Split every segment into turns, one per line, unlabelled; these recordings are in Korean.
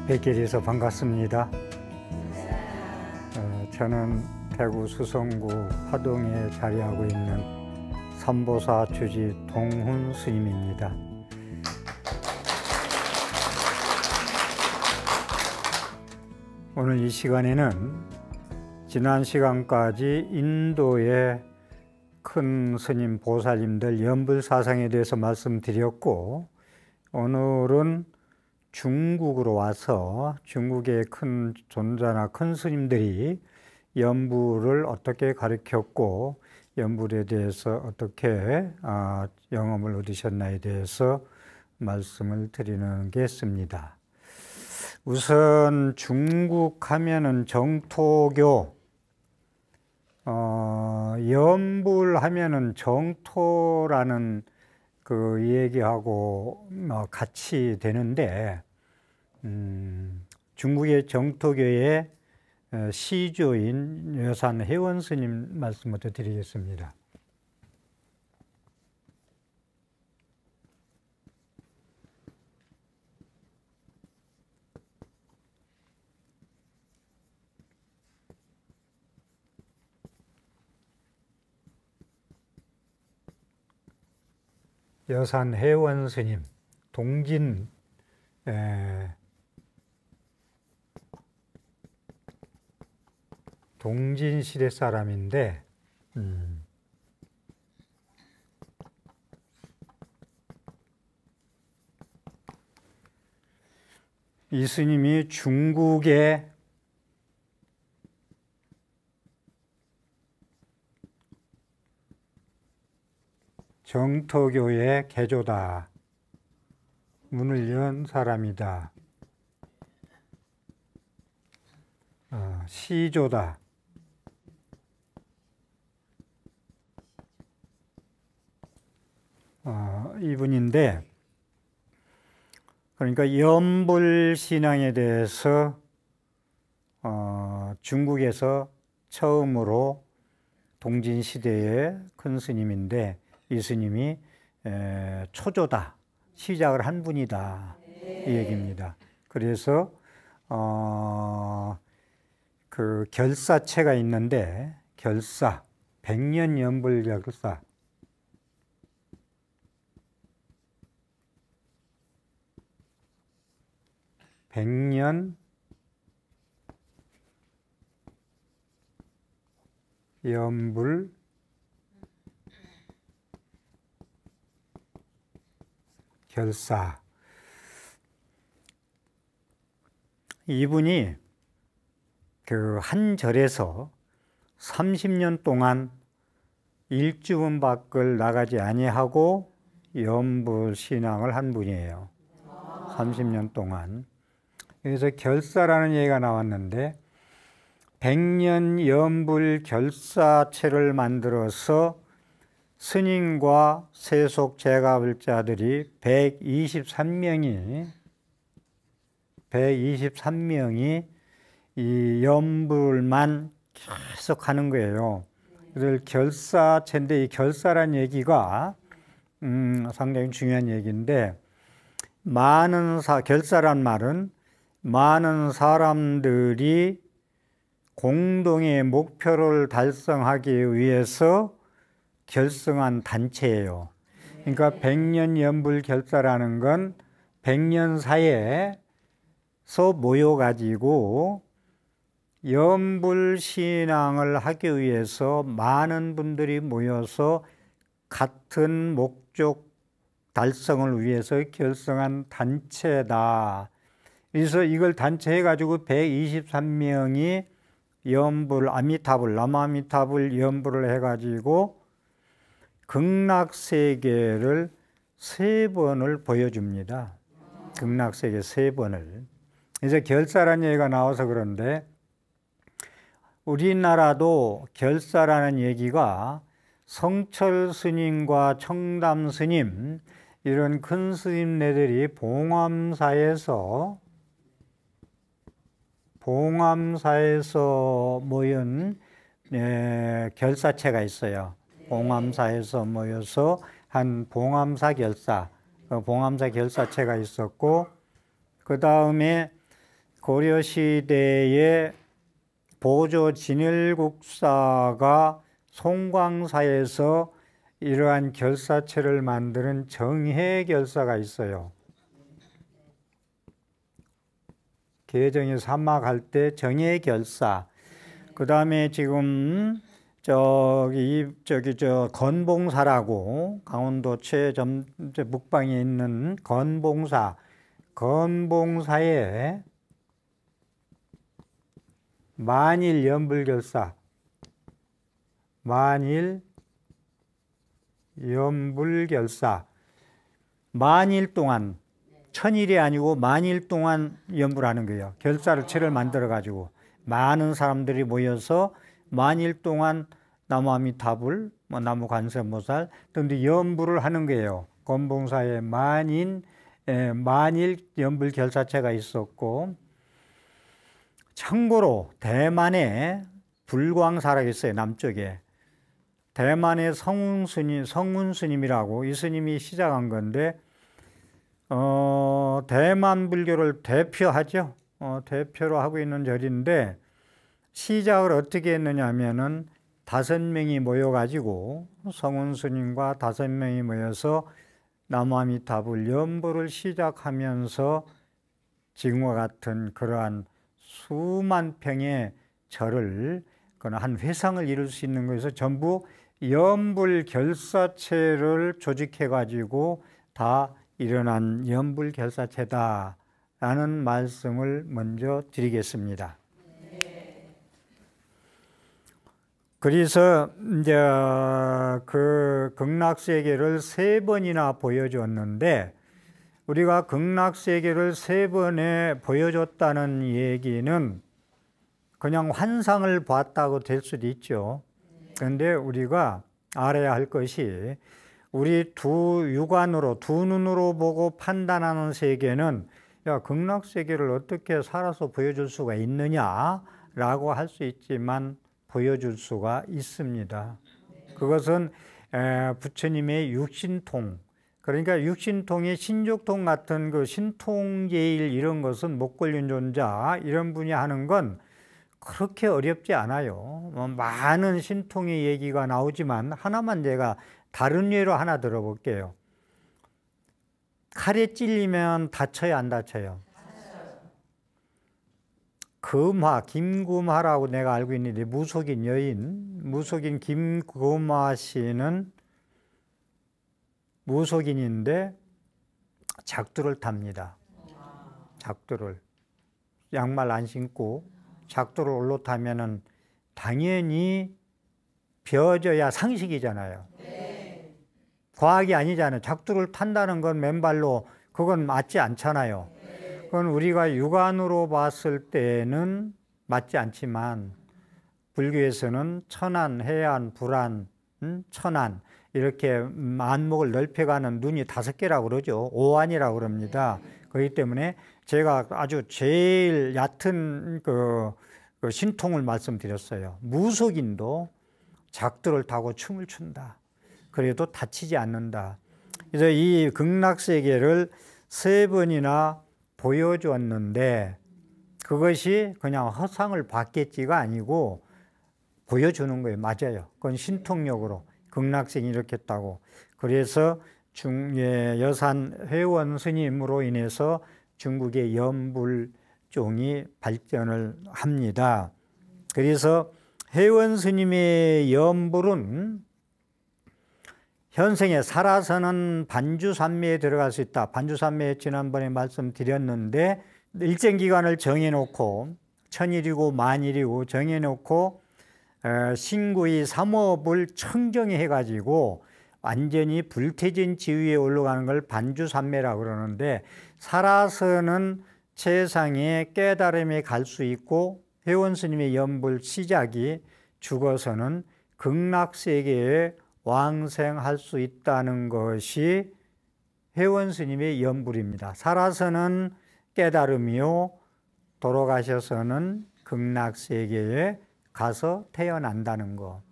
뵙게 돼서 반갑습니다. 저는 대구 수성구 화동에 자리하고 있는 삼보사 주지 동훈 스님입니다. 오늘 이 시간에는 지난 시간까지 인도의 큰 스님 보살님들 연불사상에 대해서 말씀드렸고, 오늘은 중국으로 와서 중국의 큰 존자나 큰 스님들이 연불을 어떻게 가르쳤고 연불에 대해서 어떻게 영험을 얻으셨나에 대해서 말씀을 드리는 게 있습니다. 우선 중국 하면은 정토교, 연불 하면은 정토라는 그 얘기하고 같이 되는데, 중국의 정토교의 시조인 여산 회원 스님 말씀부터 드리겠습니다. 여산 회원 스님, 동진 시대 사람인데, 이 스님이 중국의 정토교의 개조다, 문을 연 사람이다, 시조다, 이분인데, 그러니까 연불 신앙에 대해서 중국에서 처음으로 동진 시대의 큰 스님인데, 이 스님이 초조다, 시작을 한 분이다, 이 얘기입니다. 그래서 그 결사체가 있는데, 결사, 백년연불 결사, 백년 연불 결사, 이분이 그 한 절에서 30년 동안 일주문 밖을 나가지 아니하고 연불 신앙을 한 분이에요. 30년 동안. 그래서 결사라는 얘기가 나왔는데, 백년 연불 결사체를 만들어서 스님과 세속 제가불자들이 123명이 이 연불만 계속 하는 거예요. 그래서 결사체인데, 이 결사란 얘기가 상당히 중요한 얘기인데, 결사란 말은 많은 사람들이 공동의 목표를 달성하기 위해서 결성한 단체예요. 그러니까 백년연불 결사라는 건 100년 사이에서 모여가지고 연불 신앙을 하기 위해서 많은 분들이 모여서 같은 목적 달성을 위해서 결성한 단체다. 그래서 이걸 단체해가지고 123명이 연불, 남아미타불 연불을 해가지고 극락세계를 3번을 보여줍니다. 극락세계 3번을. 그래서 결사라는 얘기가 나와서 그런데, 우리나라도 결사라는 얘기가 성철 스님과 청담 스님, 이런 큰 스님네들이 봉암사에서 모인 결사체가 있어요. 봉암사에서 모여서 한 봉암사 결사, 봉암사 결사체가 있었고, 그 다음에 고려시대에 보조 진일국사가 송광사에서 이러한 결사체를 만드는 정해결사가 있어요. 계정에 사막할 때 정해결사. 그 다음에 지금 건봉사라고 강원도 묵방에 있는 건봉사에 만일연불결사, 만일 동안, 천일이 아니고 만일 동안 연불하는 거예요. 결사를 체를 만들어 가지고 많은 사람들이 모여서 만일 동안 나무아미타불, 나무관세음보살 등등 연불을 하는 거예요. 건봉사에 만일 연불 결사체가 있었고, 참고로 대만에 불광사라고 있어요. 남쪽에. 대만의 성운 스님이라고 이 스님이 시작한 건데, 대만 불교를 대표하죠. 대표로 하고 있는 절인데, 시작을 어떻게 했느냐 하면은 5명이 모여가지고 성운 스님과 5명이 모여서 나무아미타불 연불을 시작하면서 지금과 같은 그러한 수만 평의 절을 한 회상을 이룰 수 있는 것에서 전부 연불 결사체를 조직해 가지고 다 일어난 연불 결사체다라는 말씀을 먼저 드리겠습니다. 그래서 이제 그 극락세계를 3번이나 보여줬는데, 우리가 극락세계를 3번에 보여줬다는 얘기는 그냥 환상을 봤다고 될 수도 있죠. 그런데 우리가 알아야 할 것이, 우리 두 육안으로, 두 눈으로 보고 판단하는 세계는, 야, 극락세계를 어떻게 살아서 보여줄 수가 있느냐라고 할 수 있지만 보여줄 수가 있습니다. 그것은 부처님의 육신통, 그러니까 육신통의 신족통 같은 그 신통제일 이런 것은 목걸윤존자 이런 분이 하는 건 그렇게 어렵지 않아요. 많은 신통의 얘기가 나오지만 하나만 제가 다른 예로 하나 들어볼게요. 칼에 찔리면 다쳐요, 안 다쳐요? 금화, 김금화라고 내가 알고 있는데, 무속인 여인, 무속인 김금화 씨는 무속인인데 작두를 탑니다. 작두를. 양말 안 신고 작두를 올라타면은 당연히 벼져야 상식이잖아요. 네. 과학이 아니잖아요. 작두를 탄다는 건 맨발로, 그건 맞지 않잖아요. 네. 그건 우리가 육안으로 봤을 때는 맞지 않지만, 불교에서는 천안, 해안, 불안, 천안 이렇게 안목을 넓혀가는 눈이 5개라고 그러죠. 오안이라고 그럽니다. 그렇기 때문에 제가 아주 제일 얕은 그 신통을 말씀드렸어요. 무속인도 작두를 타고 춤을 춘다. 그래도 다치지 않는다. 그래서 이 극락세계를 3번이나 보여주었는데, 그것이 그냥 허상을 봤겠지가 아니고 보여주는 거예요. 맞아요. 그건 신통력으로 극락세계 이렇게 했다고. 그래서 여산 회원 스님으로 인해서 중국의 연불종이 발전을 합니다. 그래서 회원 스님의 연불은 현생에 살아서는 반주산매에 들어갈 수 있다. 반주산매에 지난번에 말씀드렸는데, 일정 기간을 정해놓고, 천일이고 만일이고 정해놓고 신구의 삼업을 청정해 가지고 완전히 불태진 지위에 올라가는 걸 반주산매라고 그러는데, 살아서는 세상에 깨달음에 갈 수 있고, 회원 스님의 연불 시작이 죽어서는 극락세계에 왕생할 수 있다는 것이 회원 스님의 연불입니다. 살아서는 깨달음이요, 돌아가셔서는 극락세계에 가서 태어난다는 거.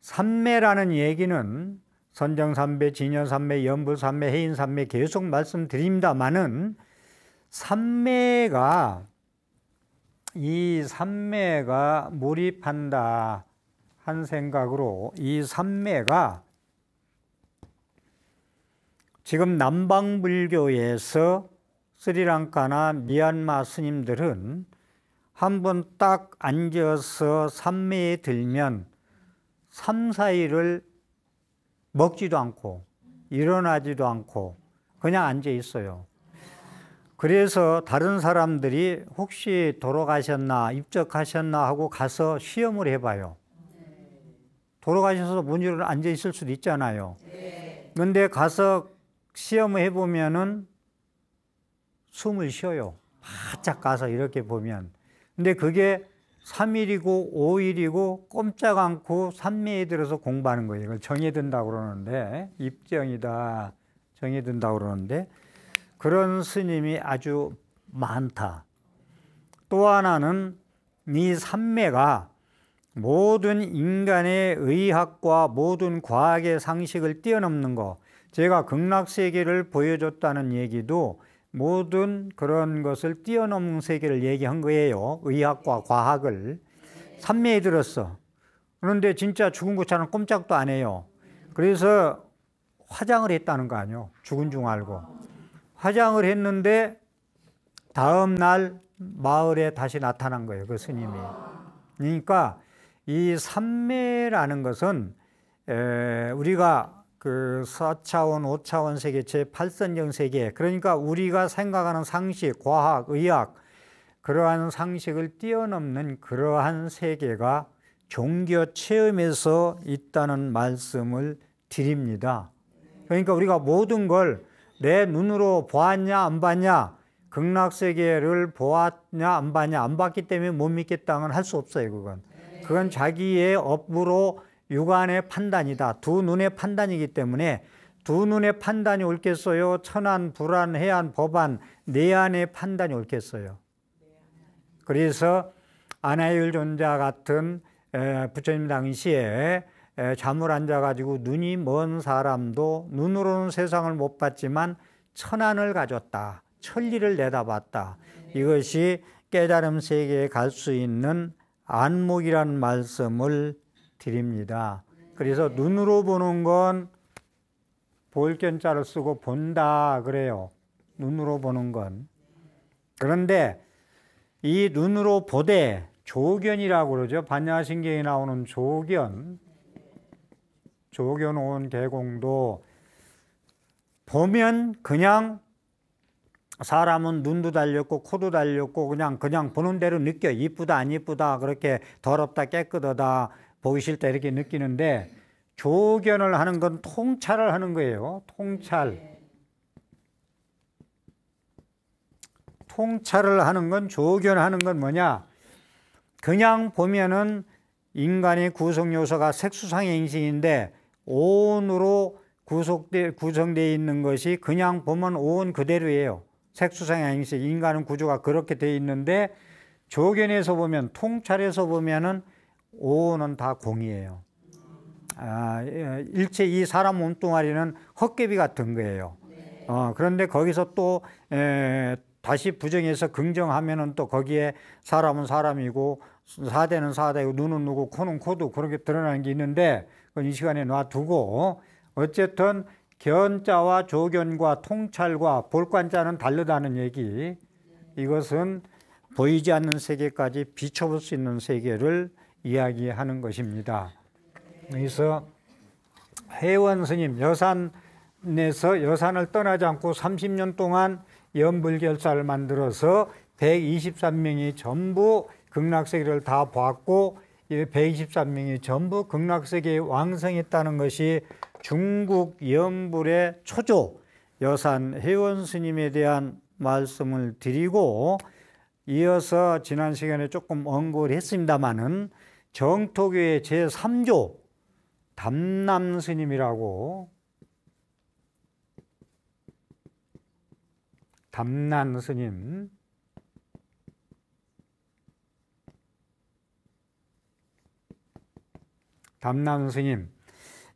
삼매라는 얘기는 선정삼매, 진여삼매, 연불삼매, 해인삼매 계속 말씀드립니다마는, 이 삼매가 몰입한다 한 생각으로 이 삼매가 지금 남방불교에서 스리랑카나 미얀마 스님들은 한번 딱 앉아서 삼매에 들면 3, 4일을 먹지도 않고 일어나지도 않고 그냥 앉아 있어요. 그래서 다른 사람들이 혹시 돌아가셨나 입적하셨나 하고 가서 시험을 해봐요. 돌아가셔서 못 일어나 앉아 있을 수도 있잖아요. 그런데 가서 시험을 해보면은 숨을 쉬어요. 바짝 가서 이렇게 보면. 근데 그게 3일이고 5일이고 꼼짝 않고 삼매에 들어서 공부하는 거예요. 이걸 정해든다고 그러는데, 입정이다 정해든다고 그러는데, 그런 스님이 아주 많다. 또 하나는 이 삼매가 모든 인간의 의학과 모든 과학의 상식을 뛰어넘는 거, 제가 극락세계를 보여줬다는 얘기도 모든 그런 것을 뛰어넘는 세계를 얘기한 거예요. 의학과 과학을. 삼매에 들었어. 그런데 진짜 죽은 것처럼 꼼짝도 안 해요. 그래서 화장을 했다는 거 아니에요. 죽은 줄 알고. 화장을 했는데 다음 날 마을에 다시 나타난 거예요. 그 스님이. 그러니까 이 삼매라는 것은 우리가 그 4차원, 5차원 세계, 제8선정 세계, 그러니까 우리가 생각하는 상식, 과학, 의학, 그러한 상식을 뛰어넘는 그러한 세계가 종교 체험에서 있다는 말씀을 드립니다. 그러니까 우리가 모든 걸 내 눈으로 보았냐 안 봤냐, 극락세계를 보았냐 안 봤냐, 안 봤기 때문에 못 믿겠다는 할 수 없어요. 그건 자기의 업으로 육안의 판단이다. 두 눈의 판단이기 때문에 두 눈의 판단이 옳겠어요? 천안, 불안, 해안, 법안, 내안의 판단이 옳겠어요? 그래서 아나일존자 같은 부처님 당시에 잠을 앉아가지고 눈이 먼 사람도 눈으로는 세상을 못 봤지만 천안을 가졌다. 천리를 내다봤다. 이것이 깨달음 세계에 갈 수 있는 안목이라는 말씀을 드립니다. 그래서 눈으로 보는 건 볼견자를 쓰고 본다 그래요. 눈으로 보는 건. 그런데 이 눈으로 보되 조견이라고 그러죠. 반야신경에 나오는 조견, 조견온 개공도 보면 그냥 사람은 눈도 달렸고 코도 달렸고 그냥 보는 대로 느껴. 이쁘다 안 이쁘다, 그렇게 더럽다 깨끗하다, 보기 싫다 이렇게 느끼는데, 조견을 하는 건 통찰을 하는 거예요. 통찰을 하는 건, 조견하는 건 뭐냐, 그냥 보면은 인간의 구성 요소가 색수상의 인식인데 오온으로 구성되어 있는 것이 그냥 보면 오온 그대로예요. 색수상의 인식, 인간은 구조가 그렇게 되어 있는데 조견에서 보면, 통찰에서 보면은 오온은 다 공이에요. 일체 이 사람 몸뚱아리는 헛개비 같은 거예요. 그런데 거기서 또 다시 부정해서 긍정하면은 또 거기에 사람은 사람이고 사대는 사대고 눈은 누구 코는 코도 그렇게 드러나는 게 있는데 그건 이 시간에 놔두고, 어쨌든 견자와 조견과 통찰과 볼관자는 다르다는 얘기, 이것은 보이지 않는 세계까지 비춰볼 수 있는 세계를 이야기하는 것입니다. 그래서 회원 스님, 여산을 떠나지 않고 30년 동안 연불결사를 만들어서 123명이 전부 극락세계를 다 봤고, 123명이 전부 극락세계에 왕성했다는 것이 중국 연불의 초조 여산 회원 스님에 대한 말씀을 드리고, 이어서 지난 시간에 조금 언급을 했습니다마는 정토교의 제3조 담남 스님이라고, 담난 스님, 담남 스님,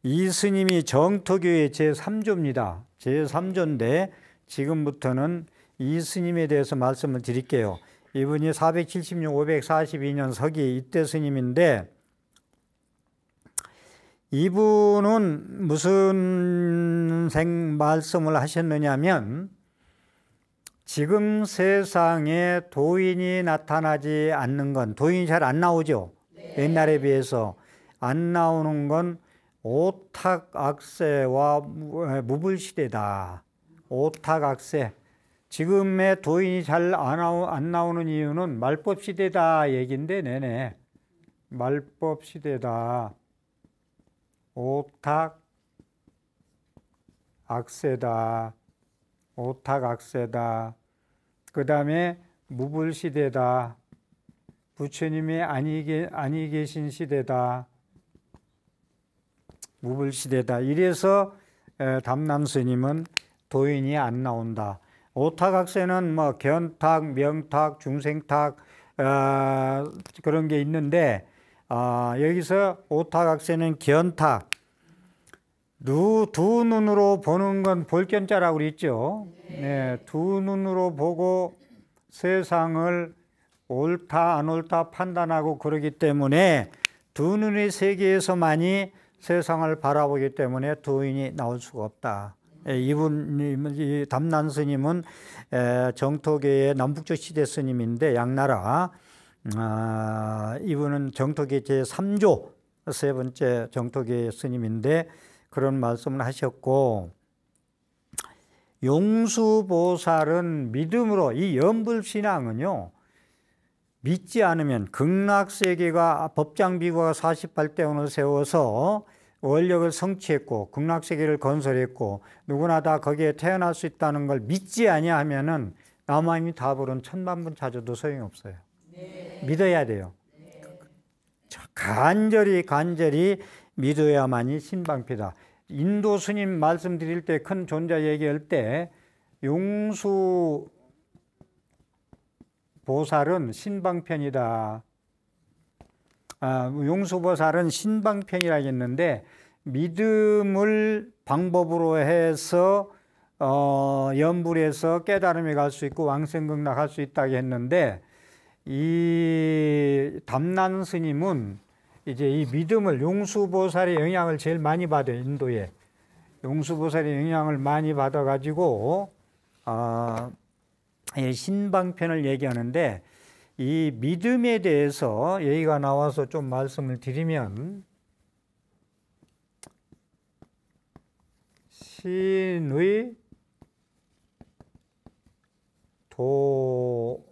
이 스님이 정토교의 제3조입니다. 제3조인데 지금부터는 이 스님에 대해서 말씀을 드릴게요. 이분이 476, 542년 서기 이때 스님인데, 이분은 무슨 말씀을 하셨느냐면, 지금 세상에 도인이 나타나지 않는 건, 도인이 잘 안 나오죠. 옛날에 비해서 안 나오는 건 오탁악세와 무불시대다. 오탁악세. 지금의 도인이 잘 안 나오는 이유는 말법시대다 얘긴데, 네네. 말법시대다. 오탁악세다. 오탁악세다. 그 다음에 무불시대다. 부처님이 아니 계신 시대다. 무불시대다. 이래서 담남스님은 도인이 안 나온다. 오탁악세는 뭐 견탁, 명탁, 중생탁 그런 게 있는데, 여기서 오탁악세는 견탁. 두 눈으로 보는 건 볼견자라고 그랬죠. 네, 두 눈으로 보고 세상을 옳다 안 옳다 판단하고 그러기 때문에 두 눈의 세계에서만이 세상을 바라보기 때문에 도인이 나올 수가 없다. 이분 담난 스님은 정토계의 남북조 시대 스님인데, 양나라 이분은 정토계 제3조 세 번째 정토계 스님인데 그런 말씀을 하셨고, 용수보살은 믿음으로, 이 연불신앙은요, 믿지 않으면 극락세계가 법장비구가 48대원을 세워서 원력을 성취했고 극락세계를 건설했고 누구나 다 거기에 태어날 수 있다는 걸 믿지 아니하면은 남아있는 답으로는 천만번 찾아도 소용이 없어요. 네. 믿어야 돼요. 네. 간절히 믿어야만이 신방패다. 인도 스님 말씀드릴 때, 큰 존자 얘기할 때 용수 보살은 신방편이다. 용수보살은 신방편이라 했는데, 믿음을 방법으로 해서 연불해서 깨달음에 갈 수 있고 왕생극락할 수 있다고 했는데, 이 담난 스님은 이제 이 믿음을, 용수보살의 영향을 제일 많이 받아요. 인도에 용수보살의 영향을 많이 받아가지고 신방편을 얘기하는데, 이 믿음에 대해서 얘기가 나와서 좀 말씀을 드리면, 신의 도원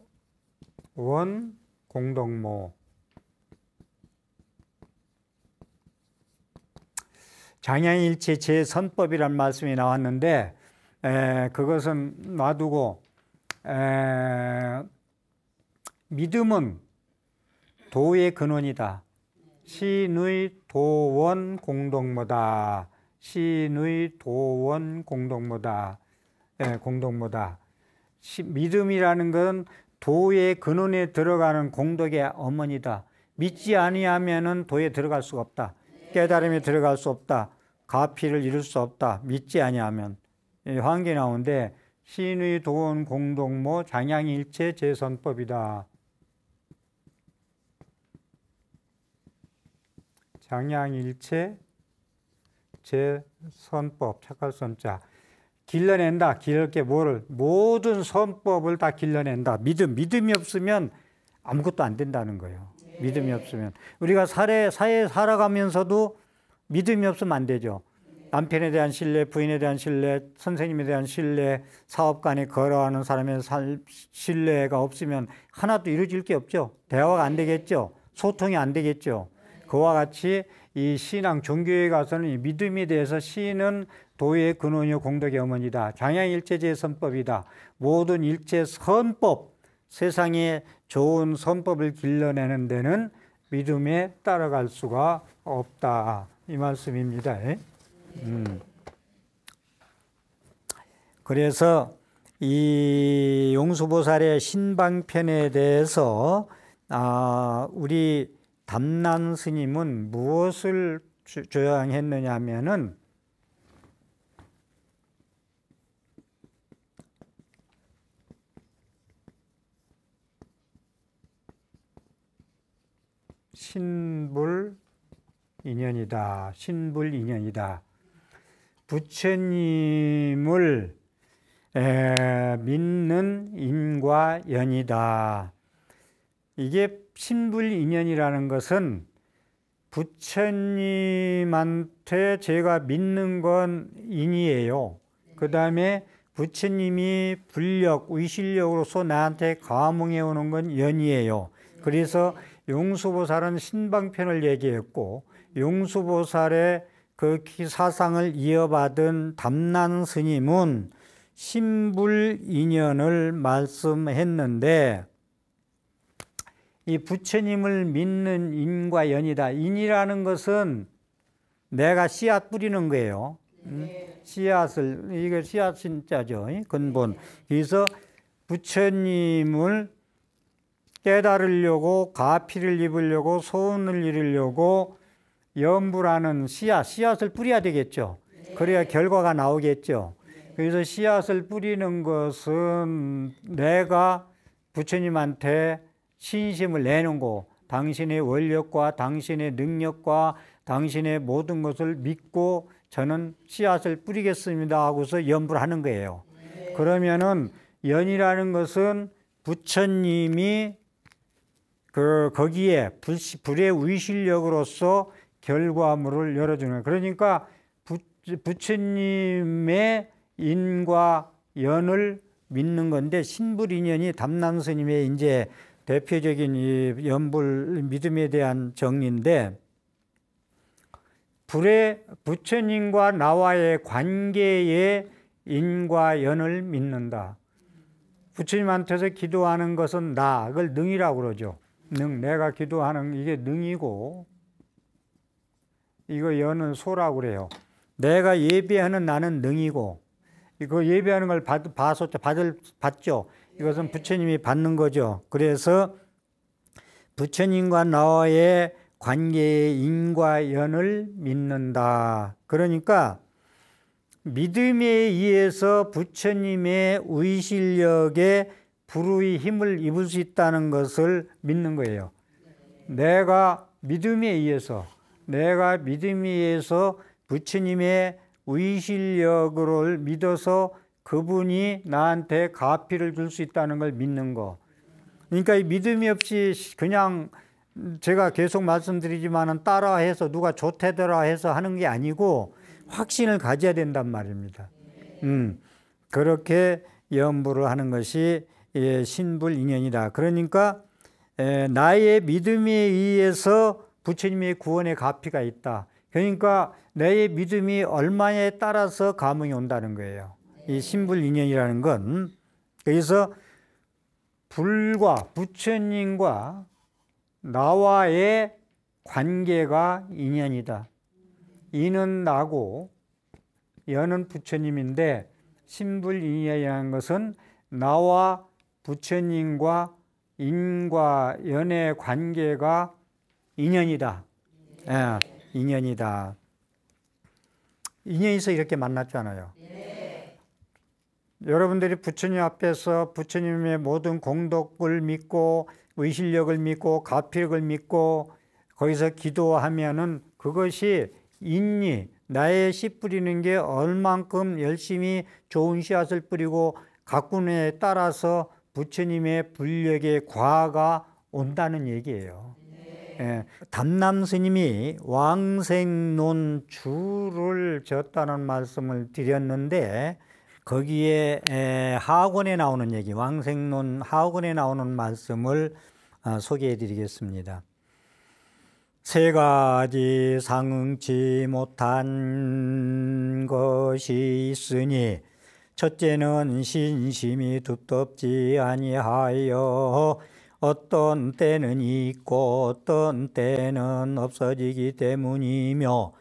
공덕모. 장양일체 제선법이라는 말씀이 나왔는데, 그것은 놔두고, 믿음은 도의 근원이다. 신의 도원 공덕모다. 신의 도원 공덕모다. 공덕모다. 믿음이라는 건 도의 근원에 들어가는 공덕의 어머니다. 믿지 아니하면은 도에 들어갈 수가 없다. 깨달음에 들어갈 수 없다. 가피를 이룰 수 없다. 믿지 아니하면. 환기 나오는데, 신의 도원 공덕모 장양일체 제선법이다. 장양일체 제선법, 착할 선자. 길러낸다. 길게 뭐를? 모든 선법을 다 길러낸다. 믿음이 없으면 아무것도 안 된다는 거예요. 믿음이 없으면. 우리가 사회에 살아가면서도 믿음이 없으면 안 되죠. 남편에 대한 신뢰, 부인에 대한 신뢰, 선생님에 대한 신뢰, 사업간에 걸어가는 사람의 신뢰가 없으면 하나도 이루어질 게 없죠. 대화가 안 되겠죠. 소통이 안 되겠죠. 그와 같이 이 신앙, 종교에 가서는 이 믿음에 대해서 신은 도의 근원이요 공덕의 어머니다. 장양일체제의 선법이다. 모든 일체 선법, 세상에 좋은 선법을 길러내는 데는 믿음에 따라갈 수가 없다. 이 말씀입니다. 그래서 이 용수보살의 신방편에 대해서 우리 담난 스님은 무엇을 조양했느냐 하면은, 신불인연이다. 신불인연이다. 부처님을 믿는 인과 연이다. 이게 신불인연이라는 것은 부처님한테 제가 믿는 건 인이에요. 그 다음에 부처님이 불력, 의실력으로서 나한테 감응해 오는 건 연이에요. 그래서 용수보살은 신방편을 얘기했고, 용수보살의 그 사상을 이어받은 담난 스님은 신불인연을 말씀했는데, 이 부처님을 믿는 인과 연이다. 인이라는 것은 내가 씨앗 뿌리는 거예요. 씨앗을, 이게 씨앗 신자죠. 근본. 그래서 부처님을 깨달으려고, 가피를 입으려고, 소원을 이루려고 염불하는 씨앗을 뿌려야 되겠죠. 그래야 결과가 나오겠죠. 그래서 씨앗을 뿌리는 것은 내가 부처님한테 신심을 내는 거, 당신의 원력과 당신의 능력과 당신의 모든 것을 믿고 저는 씨앗을 뿌리겠습니다 하고서 염불하는 거예요. 그러면은 연이라는 것은 부처님이 거기에 불의 위실력으로서 결과물을 열어주는 거예요. 그러니까 부처님의 인과 연을 믿는 건데, 신불인연이 담남 스님의 이제 대표적인 이 연불 믿음에 대한 정리인데, 부처님과 나와의 관계의 인과 연을 믿는다. 부처님한테서 기도하는 것은 나, 그걸 능이라고 그러죠. 내가 기도하는 이게 능이고, 이거 연은 소라고 그래요. 내가 예배하는 나는 능이고, 이거 예배하는 걸 받죠. 이것은 부처님이 받는 거죠. 그래서 부처님과 나와의 관계의 인과 연을 믿는다. 그러니까 믿음에 의해서 부처님의 의실력에 불의 힘을 입을 수 있다는 것을 믿는 거예요. 내가 믿음에 의해서 부처님의 의실력을 믿어서 그분이 나한테 가피를 줄 수 있다는 걸 믿는 거. 그러니까 이 믿음이 없이 그냥 제가 계속 말씀드리지만은 따라해서 누가 좋대더라 해서 하는 게 아니고 확신을 가져야 된단 말입니다. 그렇게 염불을 하는 것이 신불인연이다. 그러니까 나의 믿음에 의해서 부처님의 구원의 가피가 있다. 그러니까 내 믿음이 얼마에 따라서 감흥이 온다는 거예요. 이 신불인연이라는 건. 그래서 부처님과 나와의 관계가 인연이다. 인은 나고 연은 부처님인데, 신불인연이라는 것은 나와 부처님과 인과 연의 관계가 인연이다. 인연이다. 인연에서 이렇게 만났잖아요. 여러분들이 부처님 앞에서 부처님의 모든 공덕을 믿고 의실력을 믿고 가피력을 믿고 거기서 기도하면은 그것이 인이 나의 씨 뿌리는 게 얼만큼 열심히 좋은 씨앗을 뿌리고 가꾸느냐에 따라서 부처님의 불력의 과가 온다는 얘기예요. 담남 스님이 왕생론 주를 졌다는 말씀을 드렸는데, 거기에 하원에 나오는 얘기, 왕생론 하원에 나오는 말씀을 소개해 드리겠습니다. 세 가지 상응치 못한 것이 있으니, 첫째는 신심이 두텁지 아니하여 어떤 때는 있고 어떤 때는 없어지기 때문이며,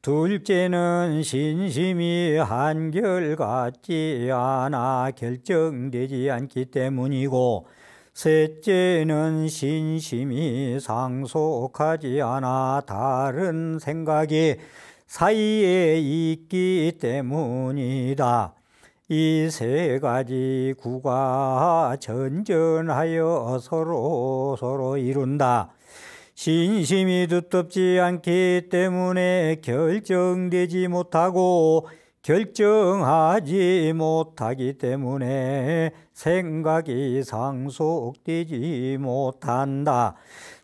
둘째는 신심이 한결같지 않아 결정되지 않기 때문이고, 셋째는 신심이 상속하지 않아 다른 생각이 사이에 있기 때문이다. 이 세 가지 구가 전전하여 서로 이룬다. 신심이 두텁지 않기 때문에 결정되지 못하고 결정하지 못하기 때문에 생각이 상속되지 못한다.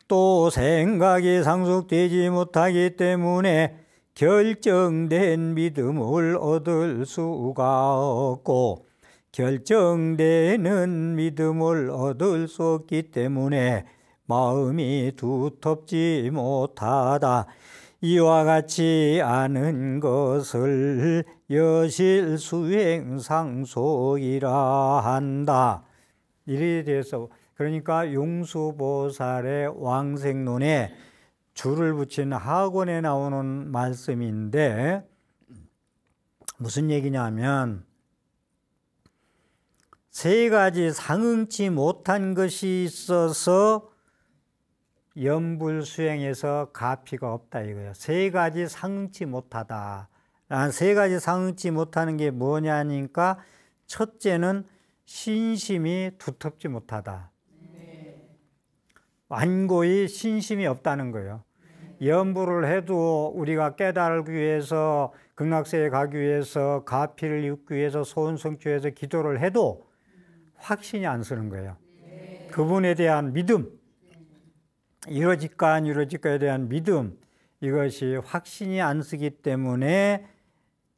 또 생각이 상속되지 못하기 때문에 결정된 믿음을 얻을 수가 없고 결정되는 믿음을 얻을 수 없기 때문에 마음이 두텁지 못하다. 이와 같이 아는 것을 여실수행상속이라 한다. 이에 대해서 그러니까 용수보살의 왕생론에 줄을 붙인 학원에 나오는 말씀인데 무슨 얘기냐면 세 가지 상응치 못한 것이 있어서 염불수행에서 가피가 없다 이거예요. 세 가지 상응치 못하다. 세 가지 상응치 못하는 게 뭐냐니까 첫째는 신심이 두텁지 못하다. 완고히 신심이 없다는 거예요. 염불을 해도 우리가 깨달기 위해서 극락세에 가기 위해서 가피를 입기 위해서 소원성취해서 기도를 해도 확신이 안 서는 거예요. 그분에 대한 믿음, 이루어질까 안 이루어질까에 대한 믿음, 이것이 확신이 안 서기 때문에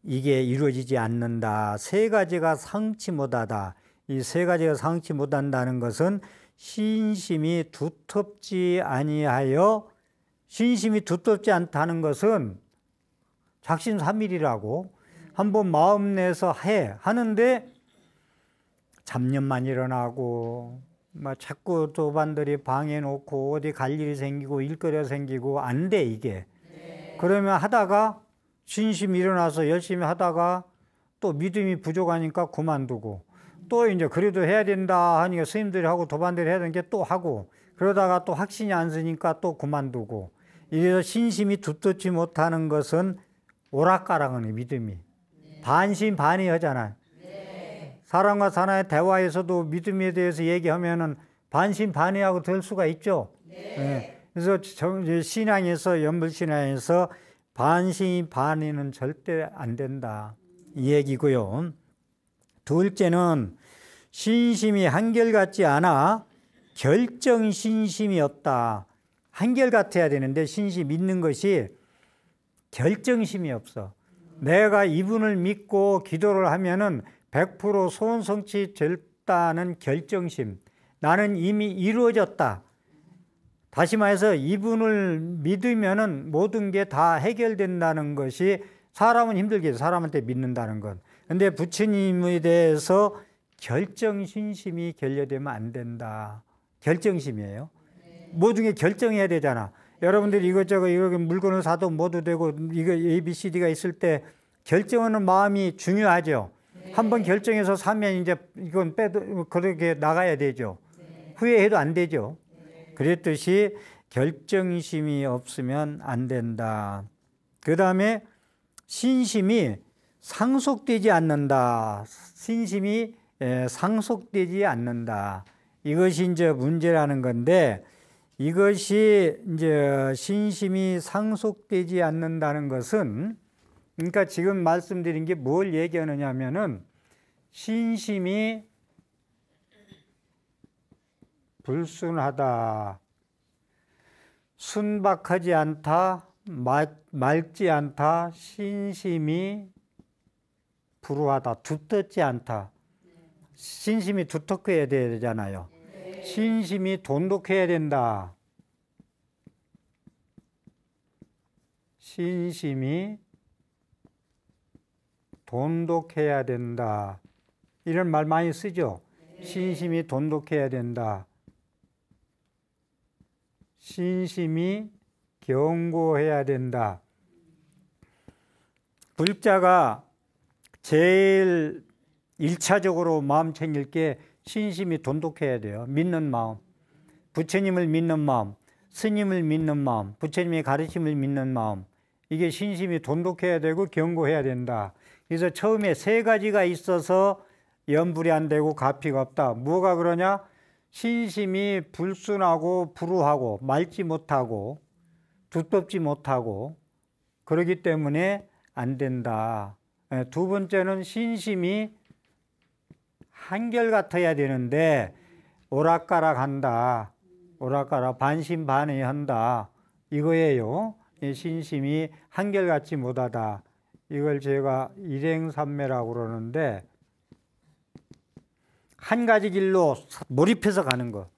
이게 이루어지지 않는다. 세 가지가 상응치 못하다. 이 세 가지가 상응치 못한다는 것은 신심이 두텁지 아니하여, 신심이 두텁지 않다는 것은 작심삼일이라고 한번 마음 내서 하는데 잡념만 일어나고 막 자꾸 도반들이 방해 놓고 어디 갈 일이 생기고 일거리가 생기고 안 돼 이게. 그러면 하다가 신심이 일어나서 열심히 하다가 또 믿음이 부족하니까 그만두고 또 이제 그래도 해야 된다 하니까 스님들이 하고 도반들이 해야 되는 게 또 하고 그러다가 또 확신이 안 서니까 또 그만두고. 이래서 신심이 두텁지 못하는 것은 오락가락하는 믿음이 반신반의하잖아요. 사람과 사람의 대화에서도 믿음에 대해서 얘기하면은 반신반의하고 될 수가 있죠. 네. 그래서 신앙에서 염불신앙에서 반신반의는 절대 안 된다 이 얘기고요. 둘째는 신심이 한결같지 않아 결정신심이 없다. 한결같아야 되는데 신심 믿는 것이 결정심이 없어. 내가 이분을 믿고 기도를 하면은 100% 소원성취 됐다는 결정심. 나는 이미 이루어졌다. 다시 말해서 이분을 믿으면은 모든 게 다 해결된다는 것이 사람은 힘들겠죠. 사람한테 믿는다는 건. 근데 부처님에 대해서 결정신심이 결여되면 안 된다. 결정심이에요. 모든 게 결정해야 되잖아. 여러분들이 이것저것 이렇게 물건을 사도 뭐도 되고 이거 ABCD가 있을 때 결정하는 마음이 중요하죠. 한번 결정해서 사면 이제 이건 빼도 그렇게 나가야 되죠. 후회해도 안 되죠. 그랬듯이 결정심이 없으면 안 된다. 그 다음에 신심이 상속되지 않는다. 신심이 상속되지 않는다. 이것이 이제 문제라는 건데 이것이 이제 신심이 상속되지 않는다는 것은 그러니까 지금 말씀드린 게 뭘 얘기하느냐 하면은 신심이 불순하다, 순박하지 않다, 맑지 않다, 신심이 불우하다, 두텁지 않다. 신심이 두텁게 해야 되잖아요. 신심이 돈독해야 된다. 신심이 돈독해야 된다. 이런 말 많이 쓰죠. 신심이 돈독해야 된다. 신심이 견고해야 된다. 불자가 제일 1차적으로 마음 챙길 게 신심이 돈독해야 돼요. 믿는 마음, 부처님을 믿는 마음, 스님을 믿는 마음, 부처님의 가르침을 믿는 마음, 이게 신심이 돈독해야 되고 견고해야 된다. 그래서 처음에 세 가지가 있어서 염불이 안 되고 가피가 없다. 뭐가 그러냐? 신심이 불순하고 불우하고 맑지 못하고 두텁지 못하고 그러기 때문에 안 된다. 두 번째는 신심이 한결같아야 되는데 오락가락한다. 오락가락 반신반의한다. 이거예요. 신심이 한결같지 못하다. 이걸 제가 일행삼매라고 그러는데 한 가지 길로 몰입해서 가는 거.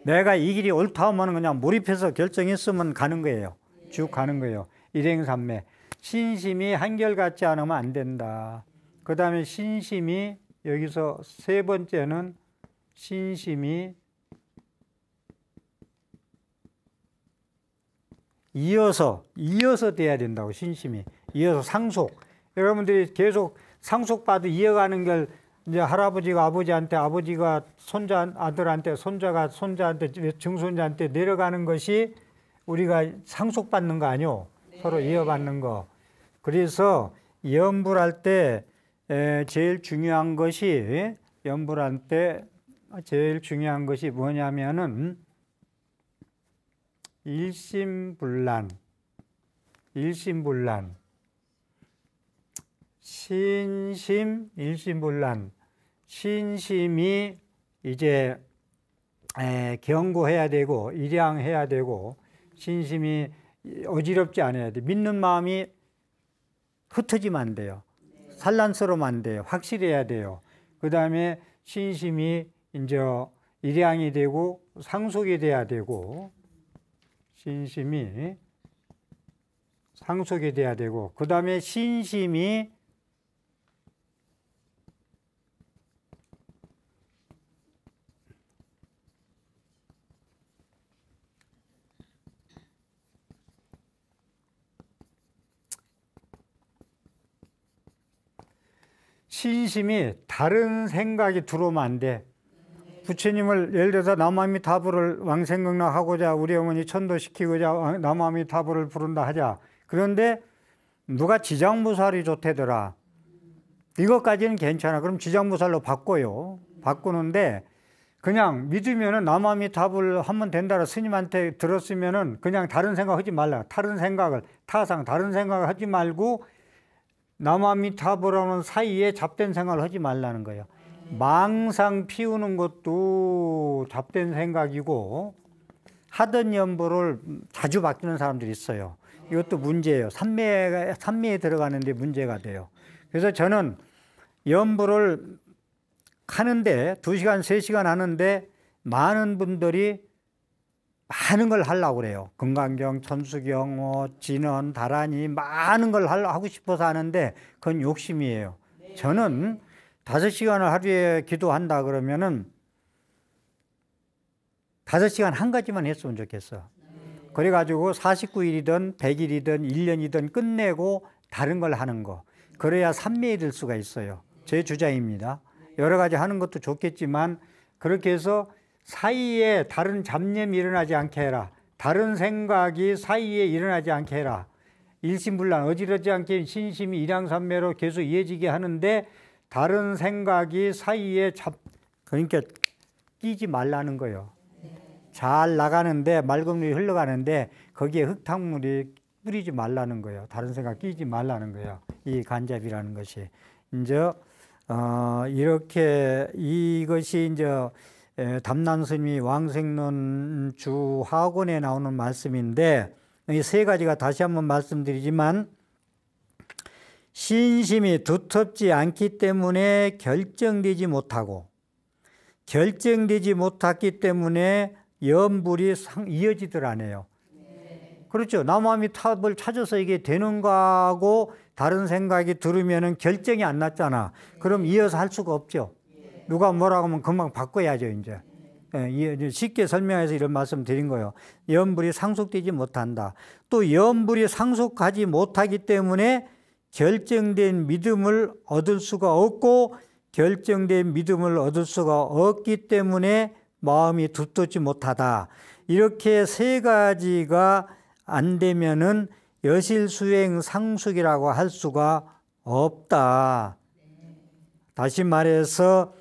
내가 이 길이 옳다 하면 그냥 몰입해서 결정했으면 가는 거예요. 쭉 가는 거예요. 일행삼매. 신심이 한결같지 않으면 안 된다. 그 다음에 신심이 여기서 세 번째는 신심이 이어서 돼야 된다고. 신심이 이어서 상속. 여러분들이 계속 상속받아 이어가는 걸 이제 할아버지가 아버지한테, 아버지가 손자 아들한테, 손자가 손자한테, 증손자한테 내려가는 것이 우리가 상속받는 거 아니요? 네. 서로 이어받는 거. 그래서 연불할 때 제일 중요한 것이 연불할 때 제일 중요한 것이 뭐냐면은 일심불란, 신심, 일심불란. 신심이 이제 견고해야 되고 일양해야 되고 신심이 어지럽지 않아야 돼. 믿는 마음이 흩어지면 안 돼요. 산란스러우면 안 돼요. 확실해야 돼요. 그 다음에 신심이 이제 일양이 되고 상속이 돼야 되고 신심이 상속이 돼야 되고 그 다음에 신심이 다른 생각이 들어오면 안 돼. 부처님을 예를 들어서 남아미타불을 왕생극락하고자 우리 어머니 천도시키고자 남아미타불을 부른다 하자. 그런데 누가 지장무살이 좋대더라. 이것까지는 괜찮아. 그럼 지장무살로 바꿔요. 바꾸는데 그냥 믿으면은 남아미타불 하면 된다라 스님한테 들었으면은 그냥 다른 생각 하지 말라. 다른 생각을 하지 말고 남아미타불하는 사이에 잡된 생각을 하지 말라는 거예요. 망상 피우는 것도 잡된 생각이고 하던 연불을 자주 바뀌는 사람들이 있어요. 이것도 문제예요. 삼매에 들어가는데 문제가 돼요. 그래서 저는 연불을 하는데 2시간, 3시간 하는데 많은 분들이 많은 걸 하려고 그래요. 금강경, 천수경, 진원, 다란이 많은 걸 하고 싶어서 하는데 그건 욕심이에요. 저는 5시간을 하루에 기도한다 그러면은 5시간 한 가지만 했으면 좋겠어. 그래가지고 49일이든 100일이든 1년이든 끝내고 다른 걸 하는 거. 그래야 삼매에 들 수가 있어요. 제 주장입니다. 여러 가지 하는 것도 좋겠지만 그렇게 해서 사이에 다른 잡념이 일어나지 않게 해라. 다른 생각이 사이에 일어나지 않게 해라. 일심불란 어지럽지 않게 신심이 일양삼매로 계속 이어지게 하는데 다른 생각이 사이에 그러니까 끼지 말라는 거예요. 잘 나가는데 맑은 물이 흘러가는데 거기에 흙탕물이 뿌리지 말라는 거예요. 다른 생각 끼지 말라는 거예요. 이 간잡이라는 것이 이제 이렇게 이것이 이제 담난스님이 왕생론 주하권에 나오는 말씀인데 이 세 가지가 다시 한번 말씀드리지만 신심이 두텁지 않기 때문에 결정되지 못하고 결정되지 못했기 때문에 연불이 이어지들 않아요. 그렇죠. 남아미탑을 찾아서 이게 되는가 하고 다른 생각이 들으면 결정이 안 났잖아. 그럼 이어서 할 수가 없죠. 누가 뭐라고 하면 금방 바꿔야죠. 이제 쉽게 설명해서 이런 말씀 드린 거예요. 연불이 상속되지 못한다. 또 연불이 상속하지 못하기 때문에 결정된 믿음을 얻을 수가 없고 결정된 믿음을 얻을 수가 없기 때문에 마음이 두텁지 못하다. 이렇게 세 가지가 안 되면은 여실수행 상숙이라고 할 수가 없다. 다시 말해서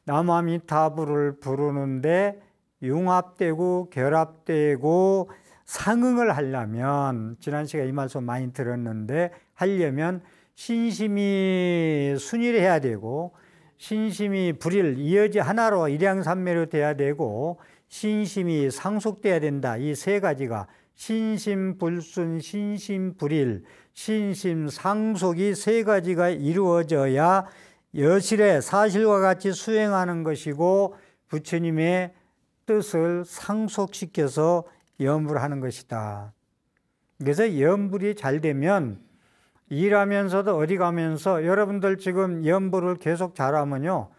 남아미타불을 부르는데 융합되고 결합되고 상응을 하려면, 지난 시간에 이 말씀 많이 들었는데, 하려면 신심이 순일해야 되고, 신심이 불일, 이어지 하나로 일양삼매로 돼야 되고, 신심이 상속돼야 된다. 이 세 가지가 신심불순, 신심불일, 신심상속이 세 가지가 이루어져야 여실의 사실과 같이 수행하는 것이고 부처님의 뜻을 상속시켜서 염불 하는 것이다. 그래서 염불이 잘 되면 일하면서도 어디 가면서, 여러분들 지금 염불을 계속 잘하면요,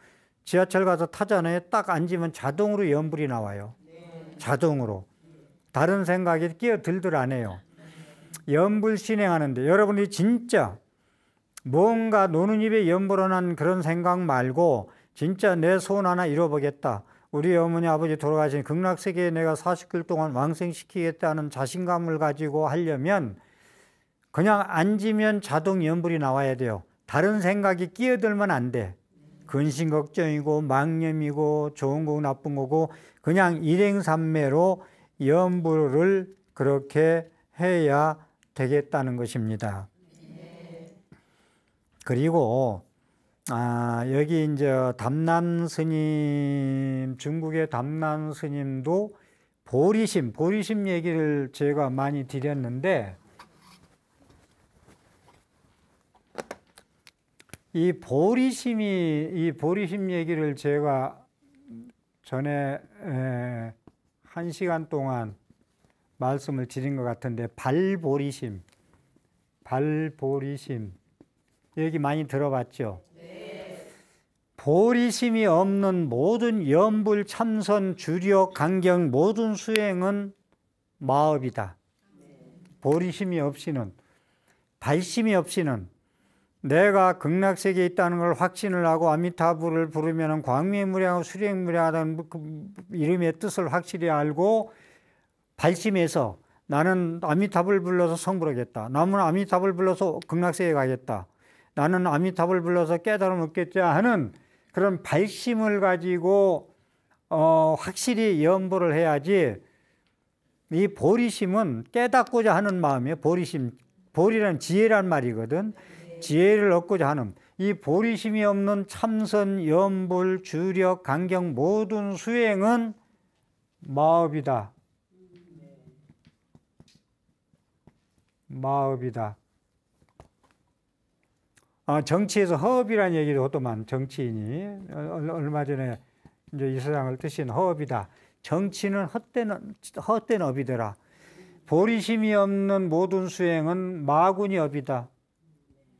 지하철 가서 타잖아요. 딱 앉으면 자동으로 염불이 나와요. 자동으로. 다른 생각이 끼어들들 안 해요. 염불 진행하는데 여러분이 진짜 뭔가 노는 입에 염불어난 그런 생각 말고 진짜 내 소원 하나 이뤄보겠다. 우리 어머니 아버지 돌아가신 극락세계에 내가 40개월 동안 왕생시키겠다는 자신감을 가지고 하려면 그냥 앉으면 자동 염불이 나와야 돼요. 다른 생각이 끼어들면 안 돼. 근심 걱정이고 망념이고 좋은 거고 나쁜 거고 그냥 일행삼매로 염불을 그렇게 해야 되겠다는 것입니다. 그리고 여기 이제 담남 스님, 중국의 담남 스님도 보리심 얘기를 제가 많이 드렸는데, 이 보리심 얘기를 제가 전에 1시간 동안 말씀을 드린 것 같은데, 발보리심 얘기 많이 들어봤죠? 네. 보리심이 없는 모든 염불, 참선, 주력, 강경 모든 수행은 마업이다. 보리심이 없이는, 발심이 없이는, 내가 극락세계에 있다는 걸 확신을 하고 아미타불을 부르면 광명무량하고 수령무량하다는 이름의 뜻을 확실히 알고 발심해서 나는 아미타불 불러서 성불하겠다. 나는 아미타불 불러서 극락세계에 가겠다. 나는 아미타불 불러서 깨달음 얻겠자 하는 그런 발심을 가지고 확실히 염불을 해야지. 이 보리심은 깨닫고자 하는 마음이에요. 보리란 지혜란 말이거든. 지혜를 얻고자 하는 이 보리심이 없는 참선, 염불, 주력, 강경 모든 수행은 마업이다. 정치에서 허업이라는 얘기를 하더만, 정치인이. 얼마 전에 이제 이 세상을 뜨신 허업이다. 정치는 헛된 업이더라. 보리심이 없는 모든 수행은 마군이 업이다.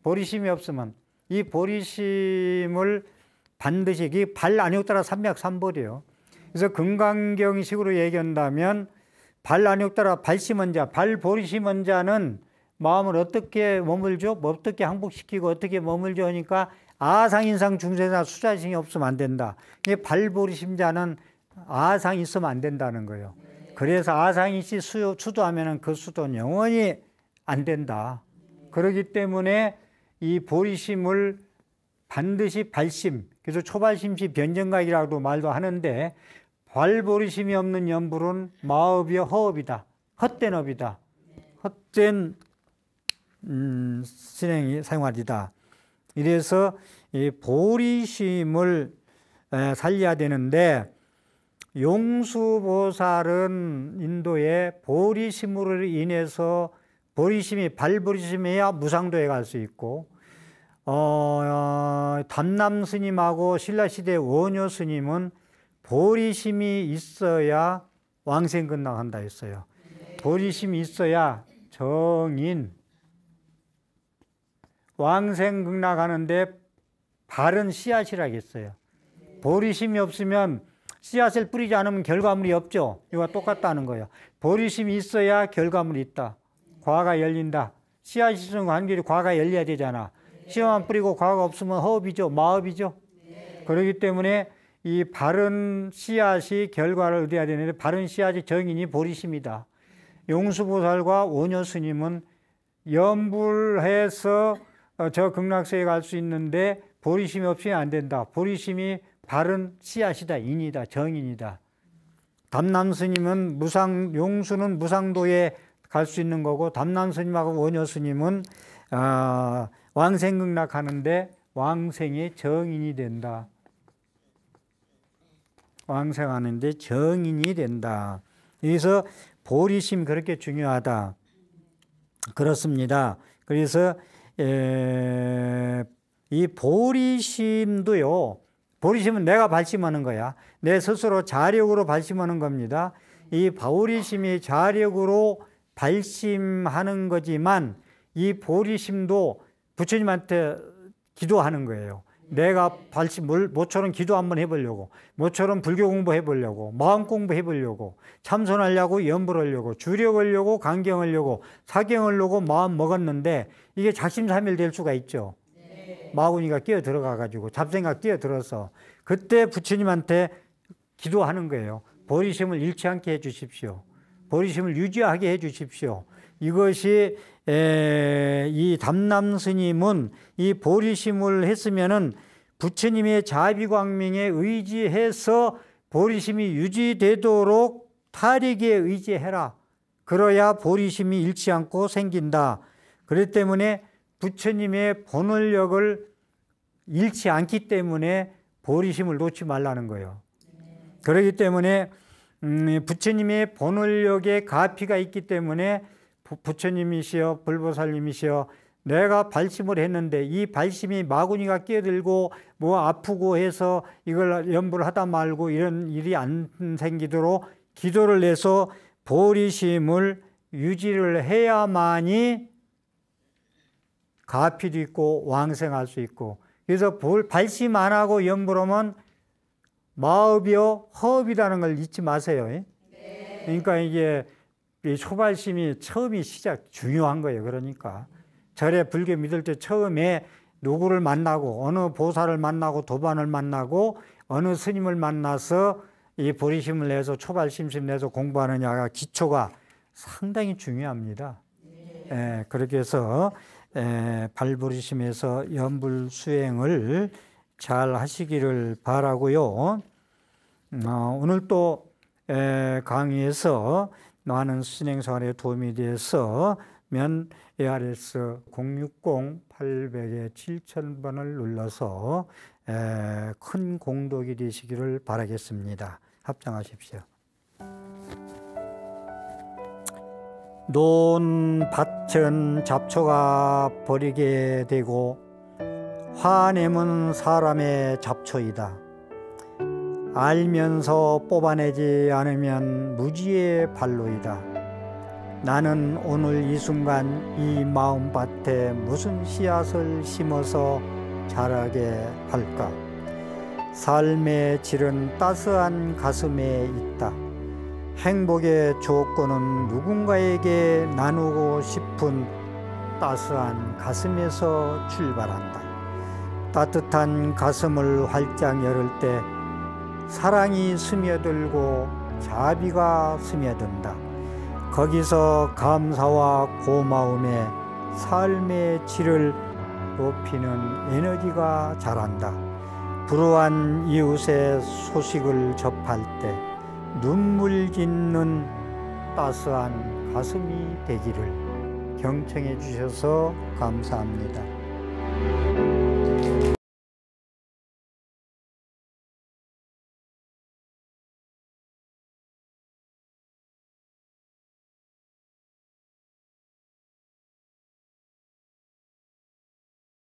보리심이 없으면, 이 보리심을 반드시, 발 안욕따라 삼맥삼벌이에요. 그래서 금강경식으로 얘기한다면 발 안욕따라 발심한 자, 발 보리심한 자는 마음을 어떻게 머물죠? 어떻게 항복시키고 어떻게 머물죠? 하니까 아상인상 중생사 수자심이 없으면 안 된다. 이 발보리심자는 아상이 있으면 안 된다는 거예요. 그래서 아상이시 수도하면 그 수도는 영원히 안 된다. 그렇기 때문에 이 보리심을 반드시 발심, 그래서 초발심시 변정각이라고도 말도 하는데, 발보리심이 없는 염불은 마업이요 허업이다. 헛된 업이다. 헛된 신행 생활이다. 이래서 이 보리심을 살려야 되는데, 용수보살은 인도에 보리심으로 인해서 발보리심해야 무상도에 갈 수 있고, 담남 스님하고 신라시대 원효 스님은 보리심이 있어야 왕생근락한다 했어요. 보리심이 있어야 정인, 왕생극락하는데 바른 씨앗이라겠어요. 보리심이 없으면 씨앗을 뿌리지 않으면 결과물이 없죠. 이거 똑같다는 거예요. 보리심이 있어야 결과물이 있다. 과가 열린다. 씨앗이 있으면 관계로 과가 열려야 되잖아. 씨앗만 뿌리고 과가 없으면 허업이죠. 마업이죠. 그렇기 때문에 이 바른 씨앗이 결과를 얻어야 되는데, 바른 씨앗이 정인이 보리심이다. 용수보살과 원효 스님은 염불해서 저 극락세에 갈 수 있는데 보리심이 없이는 안 된다. 보리심이 바른 씨앗이다. 인이다. 정인이다. 담남스님은 용수는 무상도에 갈 수 있는 거고, 담남스님하고 원효스님은 왕생극락하는데 왕생의 정인이 된다. 왕생하는데 정인이 된다. 여기서 보리심 그렇게 중요하다. 그렇습니다. 그래서 이 보리심도요, 보리심은 내가 발심하는 거야. 내 스스로 자력으로 발심하는 겁니다. 이 보리심이 자력으로 발심하는 거지만 이 보리심도 부처님한테 기도하는 거예요. 내가 모처럼 기도 한번 해보려고, 모처럼 불교 공부 해보려고, 마음 공부 해보려고, 참선하려고, 연불하려고, 주력하려고, 강경하려고, 사경하려고 마음 먹었는데 이게 작심삼일 될 수가 있죠. 마구니가 끼어 들어가가지고 잡생각 끼어 들어서 그때 부처님한테 기도하는 거예요. 보리심을 잃지 않게 해주십시오. 보리심을 유지하게 해주십시오. 이것이 이 담남스님은 이 보리심을 했으면은 부처님의 자비광명에 의지해서 보리심이 유지되도록 타력에 의지해라. 그래야 보리심이 잃지 않고 생긴다. 그렇기 때문에 부처님의 본원력을 잃지 않기 때문에 보리심을 놓지 말라는 거예요. 그렇기 때문에 부처님의 본원력에 가피가 있기 때문에 부처님이시여 불보살님이시여 내가 발심을 했는데 이 발심이 마구니가 끼어들고 뭐 아프고 해서 이걸 연부를 하다 말고 이런 일이 안 생기도록 기도를 내서 보리심을 유지를 해야만이 가피도 있고 왕생할 수 있고, 그래서 발심 안 하고 연부하면 마업이요 허업이라는 걸 잊지 마세요. 그러니까 이게 초발심이 처음이 중요한 거예요. 그러니까 절에 불교 믿을 때 처음에 누구를 만나고 어느 보살을 만나고 도반을 만나고 어느 스님을 만나서 이 보리심을 내서 초발심심 내서 공부하느냐가 기초가 상당히 중요합니다. 그렇게 해서 발보리심에서 연불 수행을 잘 하시기를 바라고요. 오늘 또 강의에서 많은 신행생활에 도움이 되어서 ARS 060-800에 7000번을 눌러서 큰 공덕이 되시기를 바라겠습니다. 합장하십시오. 논밭은 잡초가 버리게 되고 화냄은 사람의 잡초이다. 알면서 뽑아내지 않으면 무지의 발로이다. 나는 오늘 이 순간 이 마음밭에 무슨 씨앗을 심어서 자라게 할까? 삶의 질은 따스한 가슴에 있다. 행복의 조건은 누군가에게 나누고 싶은 따스한 가슴에서 출발한다. 따뜻한 가슴을 활짝 열을 때 사랑이 스며들고 자비가 스며든다. 거기서 감사와 고마움에 삶의 질을 높이는 에너지가 자란다. 불우한 이웃의 소식을 접할 때 눈물 짓는 따스한 가슴이 되기를. 경청해 주셔서 감사합니다.